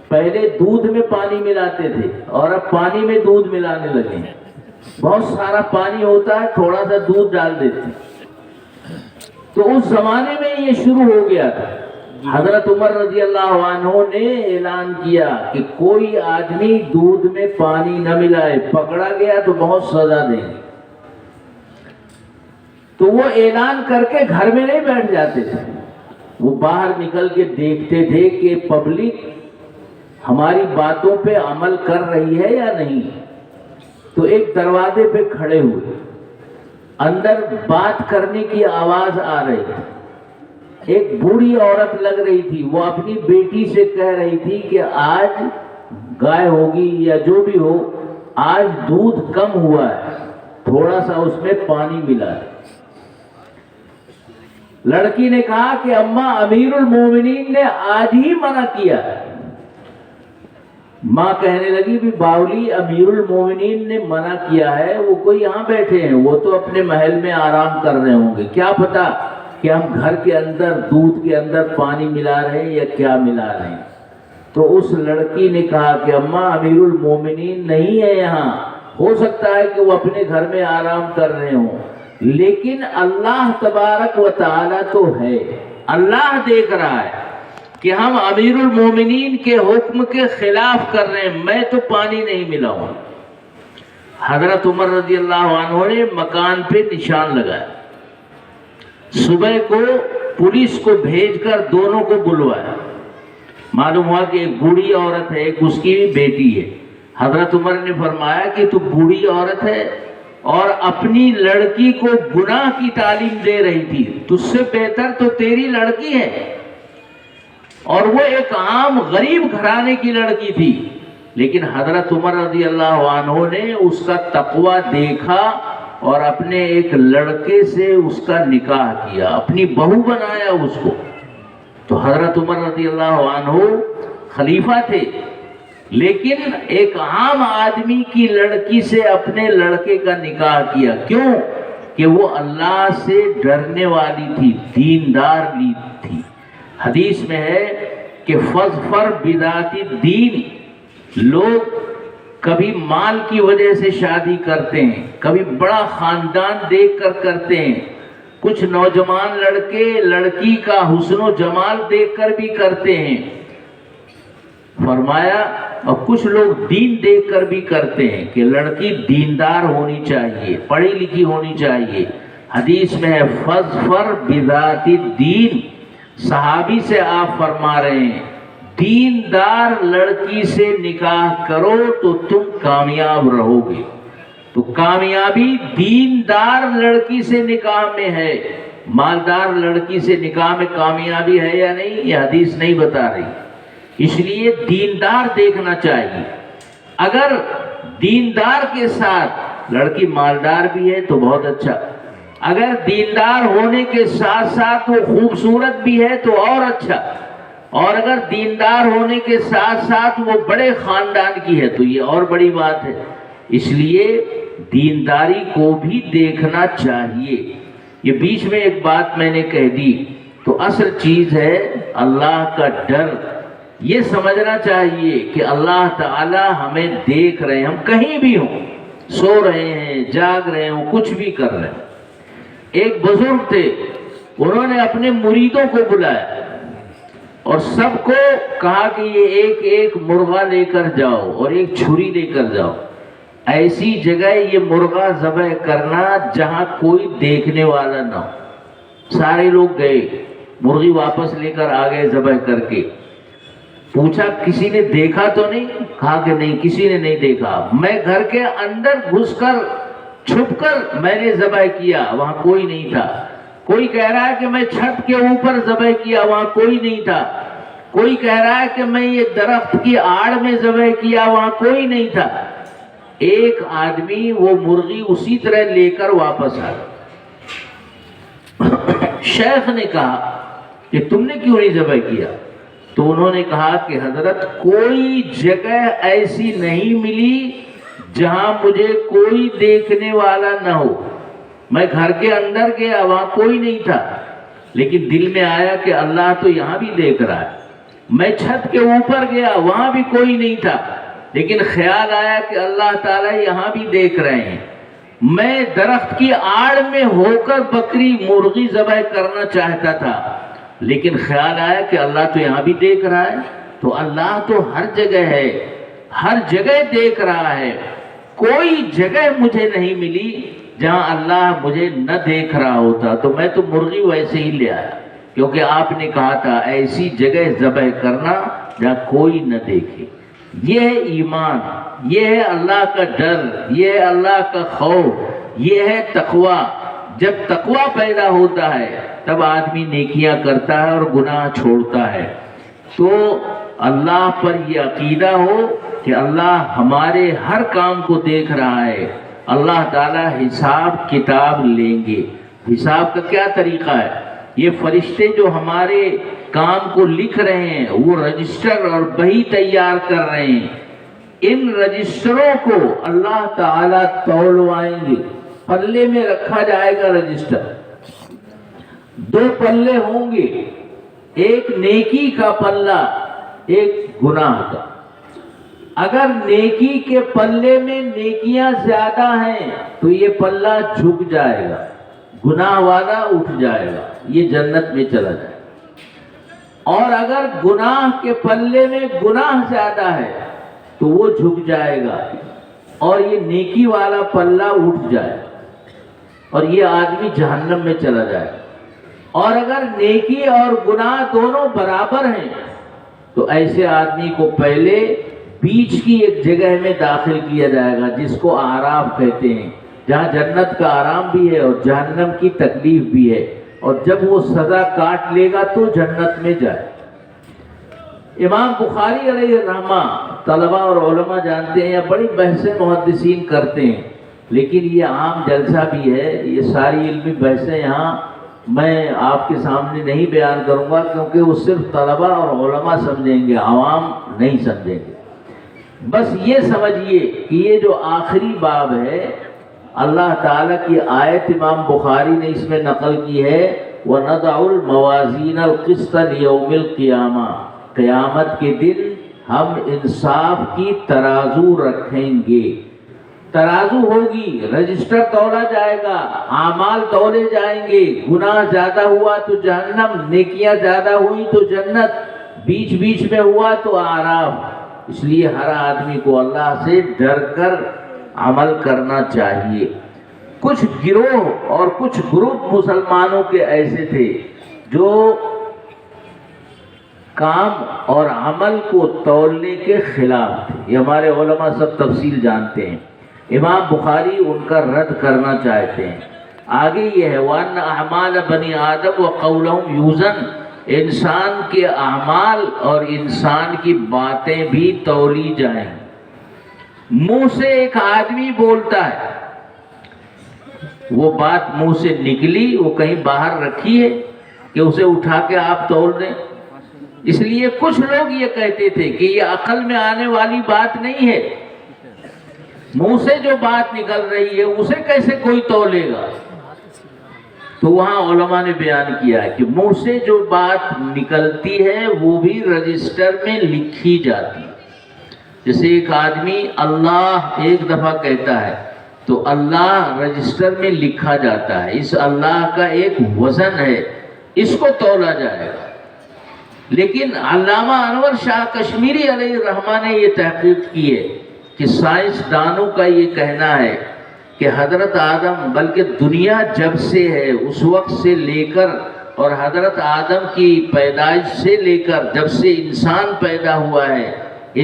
پہلے دودھ میں پانی ملاتے تھے اور اب پانی میں دودھ ملانے لگے ہیں، بہت سارا پانی ہوتا ہے، تھوڑا سا دودھ ڈال دیتے ہیں۔ تو اس زمانے میں یہ شروع ہو گیا تھا، حضرت عمر رضی اللہ عنہ نے اعلان کیا کہ کوئی آدمی دودھ میں پانی نہ ملائے، پکڑا گیا تو بہت سزا دیں گے۔ تو وہ اعلان کر کے گھر میں نہیں بیٹھ جاتے تھے، وہ باہر نکل کے دیکھتے تھے کہ پبلک ہماری باتوں پہ عمل کر رہی ہے یا نہیں۔ تو ایک دروازے پہ کھڑے ہوئے، اندر بات کرنے کی آواز آ رہی تھی، ایک بوڑھی عورت لگ رہی تھی، وہ اپنی بیٹی سے کہہ رہی تھی کہ آج گائے ہوگی یا جو بھی ہو، آج دودھ کم ہوا ہے، تھوڑا سا اس میں پانی ملا ہے۔ لڑکی نے کہا کہ اماں امیر المومنین نے آج ہی منع کیا ہے۔ ماں کہنے لگی بھی باولی امیر المومنین نے منع کیا ہے، وہ کوئی یہاں بیٹھے ہیں، وہ تو اپنے محل میں آرام کر رہے ہوں گے، کیا پتا کہ ہم گھر کے اندر دودھ کے اندر پانی ملا رہے ہیں یا کیا ملا رہے ہیں۔ تو اس لڑکی نے کہا کہ اماں امیر المومنین نہیں ہے یہاں، ہو سکتا ہے کہ وہ اپنے گھر میں آرام کر رہے ہوں، لیکن اللہ تبارک و تعالی تو ہے، اللہ دیکھ رہا ہے کہ ہم امیر المومنین کے حکم کے خلاف کر رہے ہیں، میں تو پانی نہیں ملاؤں۔ حضرت عمر رضی اللہ عنہ نے مکان پہ نشان لگایا، صبح کو پولیس کو بھیج کر دونوں کو بلوایا، معلوم ہوا کہ ایک بوڑھی عورت ہے، ایک اس کی بیٹی ہے۔ حضرت عمر نے فرمایا کہ تو بوڑھی عورت ہے اور اپنی لڑکی کو گناہ کی تعلیم دے رہی تھی، تجھ سے بہتر تو تیری لڑکی ہے، اور وہ ایک عام غریب گھرانے کی لڑکی تھی، لیکن حضرت عمر رضی اللہ عنہ نے اس کا تقوی دیکھا اور اپنے ایک لڑکے سے اس کا نکاح کیا، اپنی بہو بنایا اس کو۔ تو حضرت عمر رضی اللہ عنہ خلیفہ تھے، لیکن ایک عام آدمی کی لڑکی سے اپنے لڑکے کا نکاح کیا، کیوں؟ کہ وہ اللہ سے ڈرنے والی تھی، دیندار تھی۔ حدیث میں ہے کہ فظفر بذات الدین، لوگ کبھی مال کی وجہ سے شادی کرتے ہیں، کبھی بڑا خاندان دیکھ کر کرتے ہیں، کچھ نوجوان لڑکے لڑکی کا حسن و جمال دیکھ کر بھی کرتے ہیں، فرمایا، اور کچھ لوگ دین دیکھ کر بھی کرتے ہیں کہ لڑکی دیندار ہونی چاہیے، پڑھی لکھی ہونی چاہیے۔ حدیث میں ہے فظفر بذات الدین، صحابی سے آپ فرما رہے ہیں دیندار لڑکی سے نکاح کرو تو تم کامیاب رہو گے۔ تو کامیابی دیندار لڑکی سے نکاح میں ہے، مالدار لڑکی سے نکاح میں کامیابی ہے یا نہیں، یہ حدیث نہیں بتا رہی۔ اس لیے دیندار دیکھنا چاہیے۔ اگر دیندار کے ساتھ لڑکی مالدار بھی ہے تو بہت اچھا، اگر دیندار ہونے کے ساتھ ساتھ وہ خوبصورت بھی ہے تو اور اچھا، اور اگر دیندار ہونے کے ساتھ ساتھ وہ بڑے خاندان کی ہے تو یہ اور بڑی بات ہے۔ اس لیے دینداری کو بھی دیکھنا چاہیے۔ یہ بیچ میں ایک بات میں نے کہہ دی، تو اصل چیز ہے اللہ کا ڈر۔ یہ سمجھنا چاہیے کہ اللہ تعالی ہمیں دیکھ رہے ہیں، ہم کہیں بھی ہوں، سو رہے ہیں، جاگ رہے ہوں، کچھ بھی کر رہے ہیں۔ ایک بزرگ تھے، انہوں نے اپنے مریدوں کو بلایا اور سب کو کہا کہ یہ ایک ایک مرغا لے کر جاؤ اور ایک چھری لے کر جاؤ، ایسی جگہ یہ مرغا ذبح کرنا جہاں کوئی دیکھنے والا نہ ہو۔ سارے لوگ گئے، مرغی واپس لے کر آ گئے ذبح کر کے۔ پوچھا کسی نے دیکھا تو نہیں؟ کہا کہ نہیں، کسی نے نہیں دیکھا، میں گھر کے اندر گھس کر چھپ کر میں نے ذبح کیا، وہاں کوئی نہیں تھا۔ کوئی کہہ رہا ہے کہ میں چھت کے اوپر ذبح کیا، وہاں کوئی نہیں تھا۔ کوئی کہہ رہا ہے کہ میں یہ درخت کی آڑ میں ذبح کیا، وہاں کوئی نہیں تھا۔ ایک آدمی وہ مرغی اسی طرح لے کر واپس آیا۔ شیخ نے کہا کہ تم نے کیوں نہیں ذبح کیا؟ تو انہوں نے کہا کہ حضرت کوئی جگہ ایسی نہیں ملی جہاں مجھے کوئی دیکھنے والا نہ ہو۔ میں گھر کے اندر گیا، وہاں کوئی نہیں تھا، لیکن دل میں آیا کہ اللہ تو یہاں بھی دیکھ رہا ہے۔ میں چھت کے اوپر گیا، وہاں بھی کوئی نہیں تھا، لیکن خیال آیا کہ اللہ تعالیٰ یہاں بھی دیکھ رہے ہیں۔ میں درخت کی آڑ میں ہو کر بکری مرغی ذبح کرنا چاہتا تھا، لیکن خیال آیا کہ اللہ تو یہاں بھی دیکھ رہا ہے۔ تو اللہ تو ہر جگہ ہے، ہر جگہ دیکھ رہا ہے۔ کوئی جگہ مجھے نہیں ملی جہاں اللہ مجھے نہ دیکھ رہا ہوتا، تو میں تو مرغی ویسے ہی لے آیا، کیونکہ آپ نے کہا تھا ایسی جگہ ذبح کرنا جہاں کوئی نہ دیکھے۔ یہ ہے ایمان، یہ ہے اللہ کا ڈر، یہ ہے اللہ کا خوف، یہ ہے تقوی۔ جب تقوی پیدا ہوتا ہے تب آدمی نیکیاں کرتا ہے اور گناہ چھوڑتا ہے۔ تو اللہ پر یہ عقیدہ ہو کہ اللہ ہمارے ہر کام کو دیکھ رہا ہے، اللہ تعالیٰ حساب کتاب لیں گے۔ حساب کا کیا طریقہ ہے؟ یہ فرشتے جو ہمارے کام کو لکھ رہے ہیں، وہ رجسٹر اور بہی تیار کر رہے ہیں، ان رجسٹروں کو اللہ تعالیٰ تولوائیں گے، پلے میں رکھا جائے گا رجسٹر۔ دو پلے ہوں گے، ایک نیکی کا پلہ، ایک گناہ کا۔ اگر نیکی کے پلے میں نیکیاں زیادہ ہیں تو یہ پلہ جھک جائے گا، گناہ والا اٹھ جائے گا، یہ جنت میں چلا جائے گا۔ اور اگر گناہ کے پلے میں گناہ زیادہ ہے تو وہ جھک جائے گا اور یہ نیکی والا پلہ اٹھ جائے اور یہ آدمی جہنم میں چلا جائے. اور اگر نیکی اور گناہ دونوں برابر ہیں تو ایسے آدمی کو پہلے بیچ کی ایک جگہ میں داخل کیا جائے گا جس کو اعراف کہتے ہیں، جہاں جنت کا آرام بھی ہے اور جہنم کی تکلیف بھی ہے، اور جب وہ سزا کاٹ لے گا تو جنت میں جائے. امام بخاری علیہ الرحمہ طلبہ اور علماء جانتے ہیں یا بڑی بحثیں محدثین کرتے ہیں، لیکن یہ عام جلسہ بھی ہے. یہ ساری علمی بحثیں یہاں میں آپ کے سامنے نہیں بیان کروں گا کیونکہ وہ صرف طلبہ اور علماء سمجھیں گے، عوام نہیں سمجھیں گے. بس یہ سمجھیے کہ یہ جو آخری باب ہے اللہ تعالیٰ کی آیت امام بخاری نے اس میں نقل کی ہے، وَنَضَعُ الْمَوَازِينَ الْقِسْطَ لِيَوْمِ الْقِيَامَةِ، قیامت کے دن ہم انصاف کی ترازو رکھیں گے. ترازو ہوگی، رجسٹر تولا جائے گا، اعمال تولے جائیں گے. گناہ زیادہ ہوا تو جہنم، نیکیاں زیادہ ہوئی تو جنت، بیچ بیچ میں ہوا تو اعراف. اس لیے ہر آدمی کو اللہ سے ڈر کر عمل کرنا چاہیے. کچھ گروہ اور کچھ گروپ مسلمانوں کے ایسے تھے جو کام اور عمل کو تولنے کے خلاف تھے. یہ ہمارے علماء سب تفصیل جانتے ہیں. امام بخاری ان کا رد کرنا چاہتے ہیں. آگے یہ ہے وَأَنَّ أَعْمَالَ بَنِي آدَمَ وَقَوْلَهُمْ يُوزَنُ، انسان کے اعمال اور انسان کی باتیں بھی تولی جائیں. منہ سے ایک آدمی بولتا ہے، وہ بات منہ سے نکلی، وہ کہیں باہر رکھی ہے کہ اسے اٹھا کے آپ تول دیں. اس لیے کچھ لوگ یہ کہتے تھے کہ یہ عقل میں آنے والی بات نہیں ہے، منہ سے جو بات نکل رہی ہے اسے کیسے کوئی تولے گا. تو وہاں علماء نے بیان کیا ہے کہ منہ سے جو بات نکلتی ہے وہ بھی رجسٹر میں لکھی جاتی ہے. جیسے ایک آدمی اللہ ایک دفعہ کہتا ہے تو اللہ رجسٹر میں لکھا جاتا ہے، اس اللہ کا ایک وزن ہے، اس کو تولا جائے گا. لیکن علامہ انور شاہ کشمیری علیہ الرحمہ نے یہ تحقیق کی ہے کہ سائنس دانوں کا یہ کہنا ہے کہ حضرت آدم، بلکہ دنیا جب سے ہے اس وقت سے لے کر اور حضرت آدم کی پیدائش سے لے کر جب سے انسان پیدا ہوا ہے،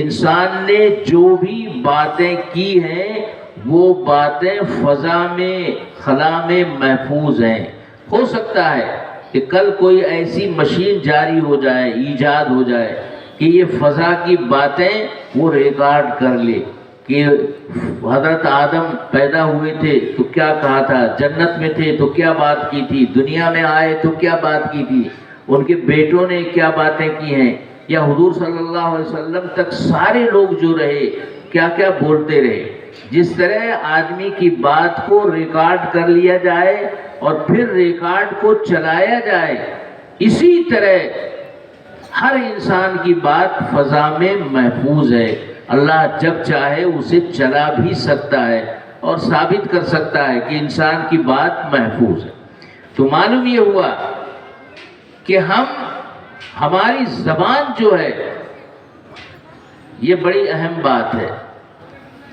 انسان نے جو بھی باتیں کی ہیں وہ باتیں فضا میں خلا میں محفوظ ہیں. ہو سکتا ہے کہ کل کوئی ایسی مشین جاری ہو جائے، ایجاد ہو جائے کہ یہ فضا کی باتیں وہ ریکارڈ کر لے کہ حضرت آدم پیدا ہوئے تھے تو کیا کہا تھا، جنت میں تھے تو کیا بات کی تھی، دنیا میں آئے تو کیا بات کی تھی، ان کے بیٹوں نے کیا باتیں کی ہیں، یا حضور صلی اللہ علیہ وسلم تک سارے لوگ جو رہے کیا کیا بولتے رہے. جس طرح آدمی کی بات کو ریکارڈ کر لیا جائے اور پھر ریکارڈ کو چلایا جائے، اسی طرح ہر انسان کی بات فضا میں محفوظ ہے. اللہ جب چاہے اسے چلا بھی سکتا ہے اور ثابت کر سکتا ہے کہ انسان کی بات محفوظ ہے. تو معلوم یہ ہوا کہ ہماری زبان جو ہے یہ بڑی اہم بات ہے.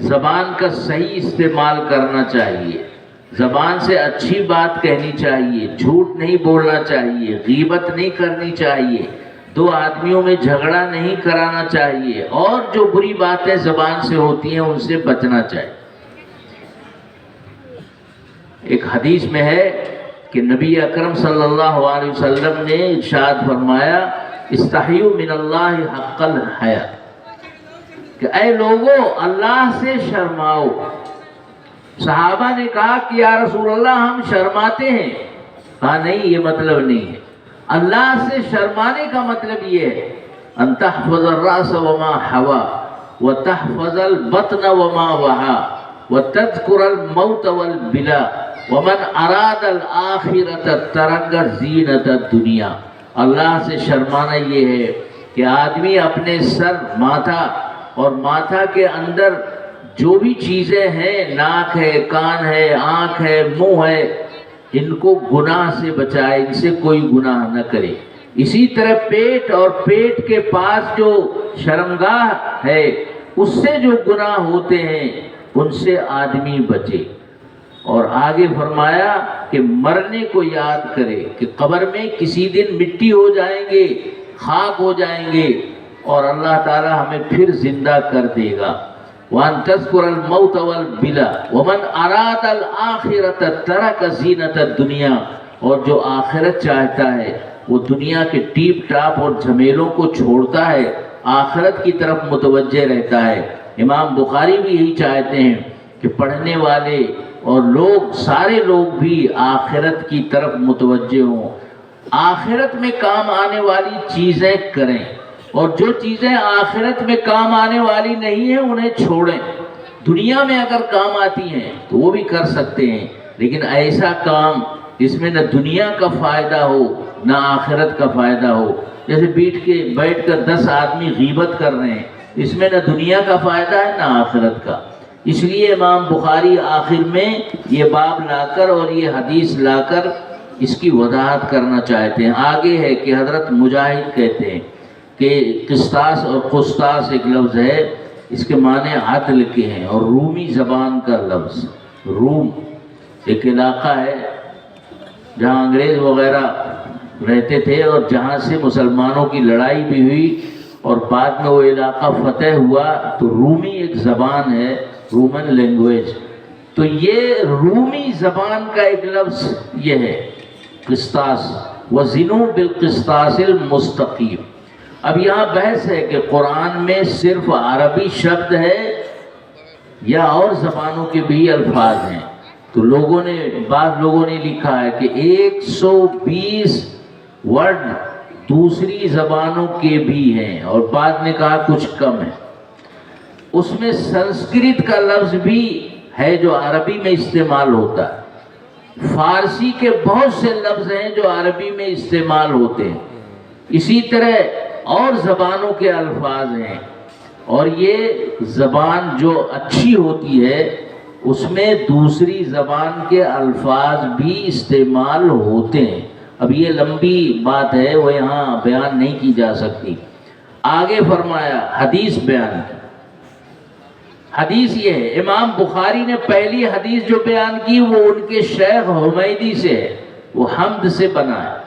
زبان کا صحیح استعمال کرنا چاہیے، زبان سے اچھی بات کہنی چاہیے، جھوٹ نہیں بولنا چاہیے، غیبت نہیں کرنی چاہیے، دو آدمیوں میں جھگڑا نہیں کرانا چاہیے، اور جو بری باتیں زبان سے ہوتی ہیں ان سے بچنا چاہیے. ایک حدیث میں ہے کہ نبی اکرم صلی اللہ علیہ وسلم نے ارشاد فرمایا استحیوا من اللہ حق الحیا، کہ اے لوگوں اللہ سے شرماؤ. صحابہ نے کہا کہ یا رسول اللہ ہم شرماتے ہیں. کہا نہیں، یہ مطلب نہیں ہے. اللہ سے شرمانے کا مطلب یہ ہے ان تحفظ الراس وما حوا وتحفظ البطن وما وعا وتذكر الموت والبلا ومن اراد الآخرة ترك زینت الدنیا. اللہ سے شرمانا یہ ہے کہ آدمی اپنے سر، ماتھا اور ماتھا کے اندر جو بھی چیزیں ہیں، ناک ہے، کان ہے، آنکھ ہے، منہ ہے، ان کو گناہ سے بچائے، ان سے کوئی گناہ نہ کرے. اسی طرح پیٹ اور پیٹ کے پاس جو شرمگاہ ہے اس سے جو گناہ ہوتے ہیں ان سے آدمی بچے۔ اور آگے فرمایا کہ مرنے کو یاد کرے کہ قبر میں کسی دن مٹی ہو جائیں گے، خاک ہو جائیں گے اور اللہ تعالی ہمیں پھر زندہ کر دے گا۔ وَأَن تَذْكُرَ الْمَوْتَ وَالْبِلَى وَمَنْ أَرَادَ الْآخِرَةَ تَرَكَ زِينَةَ الدُّنْيَا، اور جو آخرت چاہتا ہے وہ دنیا کے ٹیپ ٹاپ اور جھمیلوں کو چھوڑتا ہے، آخرت کی طرف متوجہ رہتا ہے۔ امام بخاری بھی یہی چاہتے ہیں کہ پڑھنے والے اور لوگ، سارے لوگ بھی آخرت کی طرف متوجہ ہوں، آخرت میں کام آنے والی چیزیں کریں، اور جو چیزیں آخرت میں کام آنے والی نہیں ہیں انہیں چھوڑیں۔ دنیا میں اگر کام آتی ہیں تو وہ بھی کر سکتے ہیں، لیکن ایسا کام جس میں نہ دنیا کا فائدہ ہو نہ آخرت کا فائدہ ہو، جیسے بیٹھ کر 10 آدمی غیبت کر رہے ہیں، اس میں نہ دنیا کا فائدہ ہے نہ آخرت کا۔ اس لیے امام بخاری آخر میں یہ باب لا کر اور یہ حدیث لا کر اس کی وضاحت کرنا چاہتے ہیں۔ آگے ہے کہ حضرت مجاہد کہتے ہیں کہ قسطاس اور قسطاس ایک لفظ ہے، اس کے معنی عدل کے ہیں، اور رومی زبان کا لفظ، روم ایک علاقہ ہے جہاں انگریز وغیرہ رہتے تھے اور جہاں سے مسلمانوں کی لڑائی بھی ہوئی اور بعد میں وہ علاقہ فتح ہوا، تو رومی ایک زبان ہے، رومن لینگویج، تو یہ رومی زبان کا ایک لفظ یہ ہے قسطاس، وزنوا بالقسطاس المستقیم۔ اب یہاں بحث ہے کہ قرآن میں صرف عربی شبد ہے یا اور زبانوں کے بھی الفاظ ہیں، تو بعض لوگوں نے لکھا ہے کہ 120 ورڈ دوسری زبانوں کے بھی ہیں، اور بعد نے کہا کچھ کم ہے۔ اس میں سنسکرت کا لفظ بھی ہے جو عربی میں استعمال ہوتا ہے، فارسی کے بہت سے لفظ ہیں جو عربی میں استعمال ہوتے ہیں، اسی طرح اور زبانوں کے الفاظ ہیں، اور یہ زبان جو اچھی ہوتی ہے اس میں دوسری زبان کے الفاظ بھی استعمال ہوتے ہیں۔ اب یہ لمبی بات ہے، وہ یہاں بیان نہیں کی جا سکتی۔ آگے فرمایا حدیث بیان کی۔ حدیث یہ ہے، امام بخاری نے پہلی حدیث جو بیان کی وہ ان کے شیخ حمیدی سے ہے، وہ حمد سے بنا ہے۔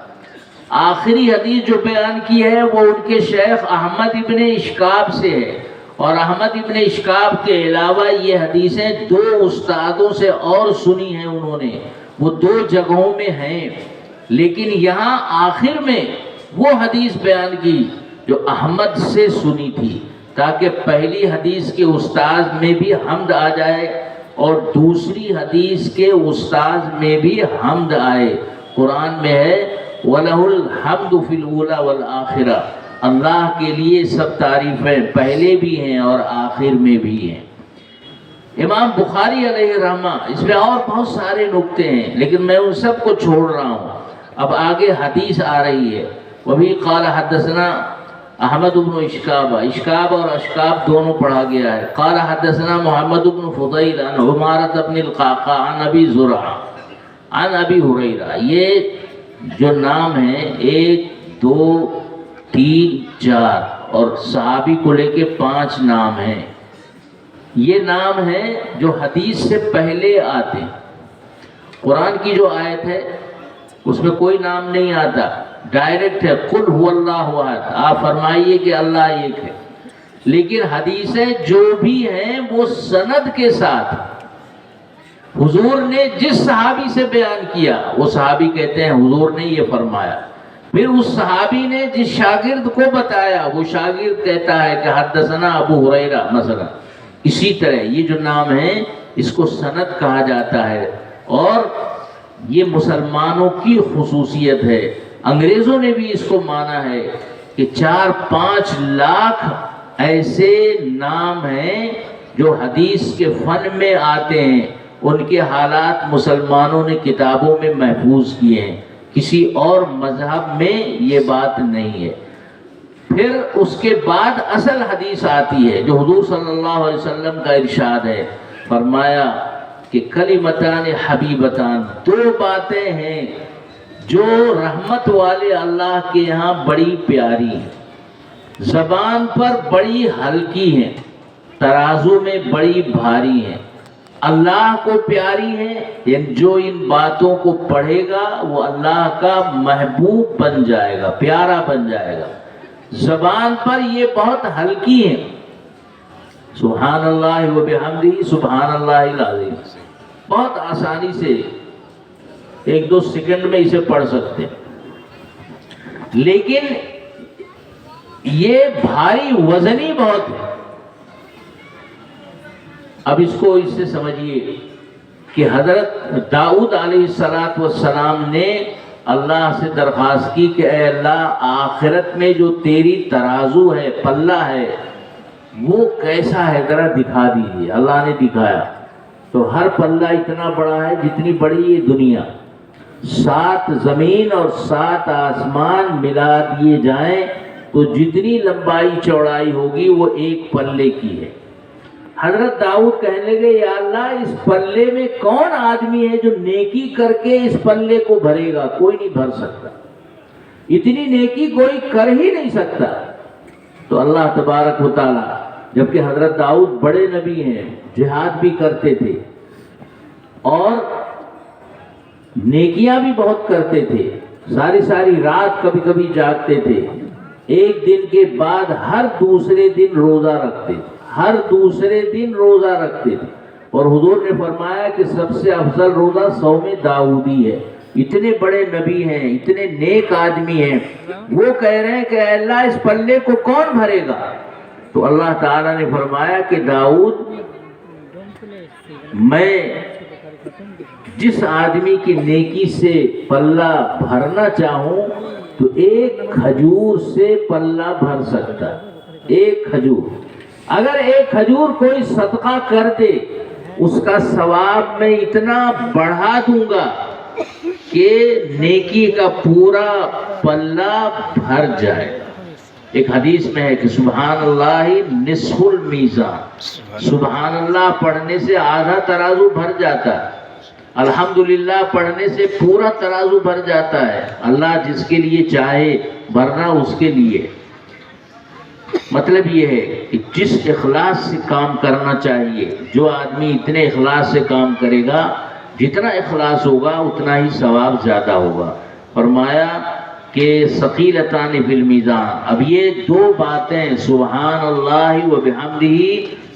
آخری حدیث جو بیان کی ہے وہ ان کے شیخ احمد ابن اشکاب سے ہے، اور احمد ابن اشکاب کے علاوہ یہ حدیثیں 2 استادوں سے اور سنی ہیں انہوں نے، وہ 2 جگہوں میں ہیں، لیکن یہاں آخر میں وہ حدیث بیان کی جو احمد سے سنی تھی، تاکہ پہلی حدیث کے استاذ میں بھی حمد آ جائے اور دوسری حدیث کے استاذ میں بھی حمد آئے۔ قرآن میں ہے وَلَهُ الْحَمْدُ فِي الْأُولَى وَالْآخِرَةِ، اللہ کے لیے سب تعریفیں پہلے بھی ہیں اور آخر میں بھی ہیں۔ امام بخاری علیہ رحمہ، اس میں اور بہت سارے نکتے ہیں لیکن میں ان سب کو چھوڑ رہا ہوں۔ اب آگے حدیث آ رہی ہے، وَبِهِ قَالَ حَدَّثَنَا احمد بن اشکاب، اشکاب اور اشکاب دونوں پڑھا گیا ہے۔ قال حدثنا محمد بن فضیل عن عمارة بن القعقاع عن ابی زرعہ عن ابی ہریرہ۔ یہ جو نام ہے 1 2 3 4 اور صحابی کو لے کے 5 نام ہیں، یہ نام ہیں جو حدیث سے پہلے آتے ہیں۔ قرآن کی جو آیت ہے اس میں کوئی نام نہیں آتا، ڈائریکٹ ہے قل هو اللہ احد، آپ فرمائیے کہ اللہ ایک ہے، لیکن حدیثیں جو بھی ہیں وہ سند کے ساتھ حضور نے جس صحابی سے بیان کیا وہ صحابی کہتے ہیں حضور نے یہ فرمایا، پھر اس صحابی نے جس شاگرد کو بتایا وہ شاگرد کہتا ہے کہ حدثنا ابو ہریرہ مثلا۔ اسی طرح یہ جو نام ہے اس کو سند کہا جاتا ہے، اور یہ مسلمانوں کی خصوصیت ہے۔ انگریزوں نے بھی اس کو مانا ہے کہ 4-5 لاکھ ایسے نام ہیں جو حدیث کے فن میں آتے ہیں، ان کے حالات مسلمانوں نے کتابوں میں محفوظ کیے ہیں، کسی اور مذہب میں یہ بات نہیں ہے۔ پھر اس کے بعد اصل حدیث آتی ہے جو حضور صلی اللہ علیہ وسلم کا ارشاد ہے، فرمایا کہ کلمتان حبیبتان، 2 باتیں ہیں جو رحمت والے اللہ کے یہاں بڑی پیاری ہیں، زبان پر بڑی ہلکی ہیں، ترازو میں بڑی بھاری ہیں، اللہ کو پیاری ہیں، یعنی جو ان باتوں کو پڑھے گا وہ اللہ کا محبوب بن جائے گا، پیارا بن جائے گا۔ زبان پر یہ بہت ہلکی ہیں، سبحان اللہ و بحمدہ سبحان اللہ العظیم، بہت آسانی سے 1-2 سیکنڈ میں اسے پڑھ سکتے ہیں، لیکن یہ بھاری وزنی بہت ہے۔ اب اس کو اس سے سمجھیے کہ حضرت داؤد علیہ السلام نے اللہ سے درخواست کی کہ اے اللہ آخرت میں جو تیری ترازو ہے، پلہ ہے، وہ کیسا ہے ذرا دکھا دیجیے۔ اللہ نے دکھایا تو ہر پلہ اتنا بڑا ہے جتنی بڑی یہ دنیا، 7 زمین اور 7 آسمان ملا دیے جائیں تو جتنی لمبائی چوڑائی ہوگی وہ ایک پلے کی ہے۔ حضرت داؤد کہنے لگے یا اللہ اس پلے میں کون آدمی ہے جو نیکی کر کے اس پلے کو بھرے گا؟ کوئی نہیں بھر سکتا، اتنی نیکی کوئی کر ہی نہیں سکتا۔ تو اللہ تبارک و تعالی، جبکہ حضرت داؤد بڑے نبی ہیں، جہاد بھی کرتے تھے اور نیکیاں بھی بہت کرتے تھے، ساری رات کبھی کبھی جاگتے تھے، ایک دن کے بعد ہر دوسرے دن روزہ رکھتے تھے، ہر دوسرے دن روزہ رکھتے تھے، اور حضور نے فرمایا کہ سب سے افضل روزہ صوم داؤدی ہے۔ اتنے بڑے نبی ہیں، اتنے نیک آدمی ہیں، وہ کہہ رہے ہیں کہ اے اللہ اس پلے کو کون بھرے گا؟ تو اللہ تعالیٰ نے فرمایا کہ داؤد، میں جس آدمی کی نیکی سے پلہ بھرنا چاہوں تو ایک کھجور سے پلہ بھر سکتا ہے، ایک کھجور۔ اگر ایک کھجور کوئی صدقہ کر دے اس کا ثواب میں اتنا بڑھا دوں گا کہ نیکی کا پورا پلہ بھر جائے گا۔ ایک حدیث میں ہے کہ سبحان اللہ نصف المیزان، سبحان اللہ پڑھنے سے آدھا ترازو بھر جاتا ہے، الحمدللہ پڑھنے سے پورا ترازو بھر جاتا ہے۔ اللہ جس کے لیے چاہے بھرنا اس کے لیے۔ مطلب یہ ہے کہ جس اخلاص سے کام کرنا چاہیے، جو آدمی اتنے اخلاص سے کام کرے گا، جتنا اخلاص ہوگا اتنا ہی ثواب زیادہ ہوگا۔ فرمایا کہ ثقیلتان فی المیزان۔ اب یہ 2 باتیں سبحان اللہ و بحمدہ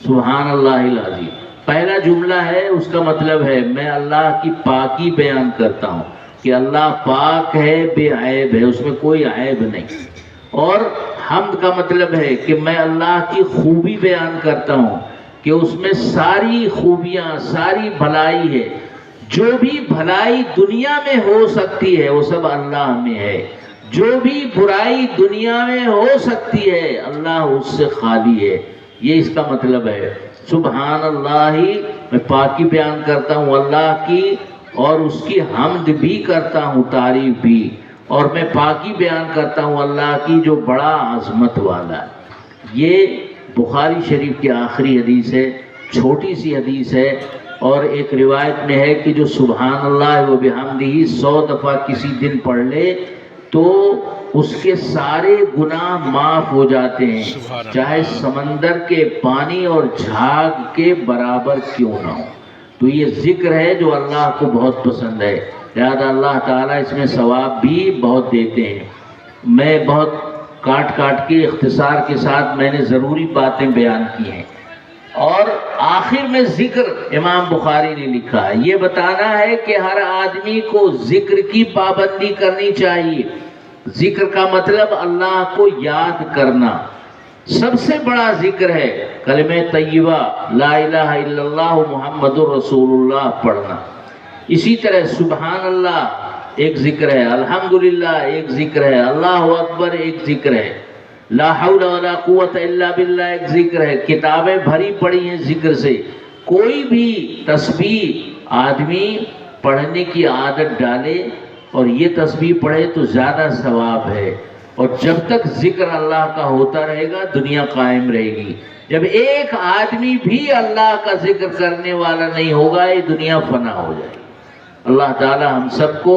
سبحان اللہ العظیم، پہلا جملہ ہے، اس کا مطلب ہے میں اللہ کی پاکی بیان کرتا ہوں کہ اللہ پاک ہے، بے عیب ہے، اس میں کوئی عیب نہیں۔ اور حمد کا مطلب ہے کہ میں اللہ کی خوبی بیان کرتا ہوں کہ اس میں ساری خوبیاں، ساری بھلائی ہے، جو بھی بھلائی دنیا میں ہو سکتی ہے وہ سب اللہ میں ہے، جو بھی برائی دنیا میں ہو سکتی ہے اللہ اس سے خالی ہے۔ یہ اس کا مطلب ہے سبحان اللہ، میں پاکی بیان کرتا ہوں اللہ کی اور اس کی حمد بھی کرتا ہوں، تعریف بھی، اور میں پاکی بیان کرتا ہوں اللہ کی جو بڑا عظمت والا ہے۔ یہ بخاری شریف کی آخری حدیث ہے، چھوٹی سی حدیث ہے، اور ایک روایت میں ہے کہ جو سبحان اللہ و بحمدہ 100 دفعہ کسی دن پڑھ لے تو اس کے سارے گناہ معاف ہو جاتے ہیں، چاہے سمندر کے پانی اور جھاگ کے برابر کیوں نہ ہو۔ تو یہ ذکر ہے جو اللہ کو بہت پسند ہے، لہذا اللہ تعالیٰ اس میں ثواب بھی بہت دیتے ہیں۔ میں بہت کاٹ کے اختصار کے ساتھ میں نے ضروری باتیں بیان کی ہیں، اور آخر میں ذکر امام بخاری نے لکھا ہے، یہ بتانا ہے کہ ہر آدمی کو ذکر کی پابندی کرنی چاہیے۔ ذکر کا مطلب اللہ کو یاد کرنا، سب سے بڑا ذکر ہے کلمہ طیبہ لا الہ الا اللہ محمد رسول اللہ پڑھنا۔ اسی طرح سبحان اللہ ایک ذکر ہے، الحمدللہ ایک ذکر ہے، اللہ اکبر ایک ذکر ہے، لا حول ولا قوت الا باللہ ایک ذکر ہے۔ کتابیں بھری پڑی ہیں ذکر سے، کوئی بھی تسبیح آدمی پڑھنے کی عادت ڈالے اور یہ تسبیح پڑھے تو زیادہ ثواب ہے، اور جب تک ذکر اللہ کا ہوتا رہے گا دنیا قائم رہے گی۔ جب ایک آدمی بھی اللہ کا ذکر کرنے والا نہیں ہوگا یہ دنیا فنا ہو جائے گی۔ اللہ تعالی ہم سب کو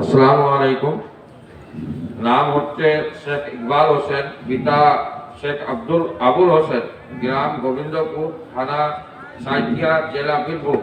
আসসালামু আলাইকুম। নাম হচ্ছে শেখ ইকবাল হোসেন, পিতা শেখ আবুল হোসেন, গ্রাম গোবিন্দপুর, থানা সাঁইথিয়া, জেলা বীরভূম।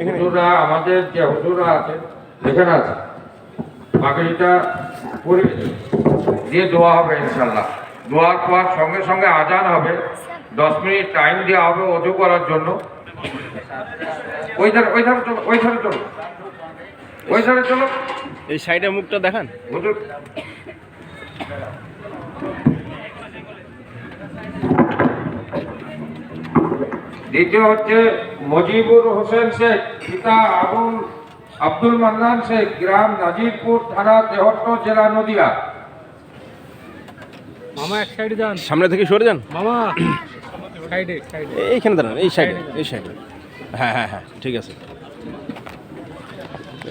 এখানে হুজুররা আমাদের যে হুজুররা আছে এখানে আছে, পাগড়িটা পরে দিয়ে দোয়া হবে ইনশাল্লাহ। দোয়ার পর সঙ্গে সঙ্গে আজান হবে, 10 মিনিট টাইম দেওয়া হবে ওযু করার জন্য। ওই ধারে চলো, ওই ধারে চলো। এই সাইডে মুখটা দেখান। হুজুর দ্বিতীয় হচ্ছে মজিবুর হোসেন শেখ, পিতা আব্দুল মান্নান শেখ, গ্রাম নাজিরপুর, থানা তেহট্ট, জেলা নদিয়া। মামা এক সাইডে যান, সামনে থেকে সরে যান মামা সাইডে এইখানে দাঁড়ান, এই সাইডে হ্যাঁ হ্যাঁ হ্যাঁ ঠিক আছে।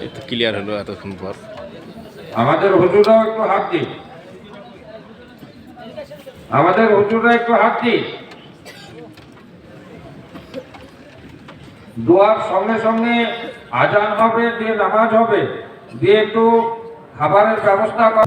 এই তো ক্লিয়ার হলো এতক্ষণ পর। আমাদের হুজুররাও একটু হাত দিন, দোয়ার সঙ্গে সঙ্গে আজান হবে, দিয়ে নামাজ হবে, দিয়ে একটু খাবারের ব্যবস্থা কর।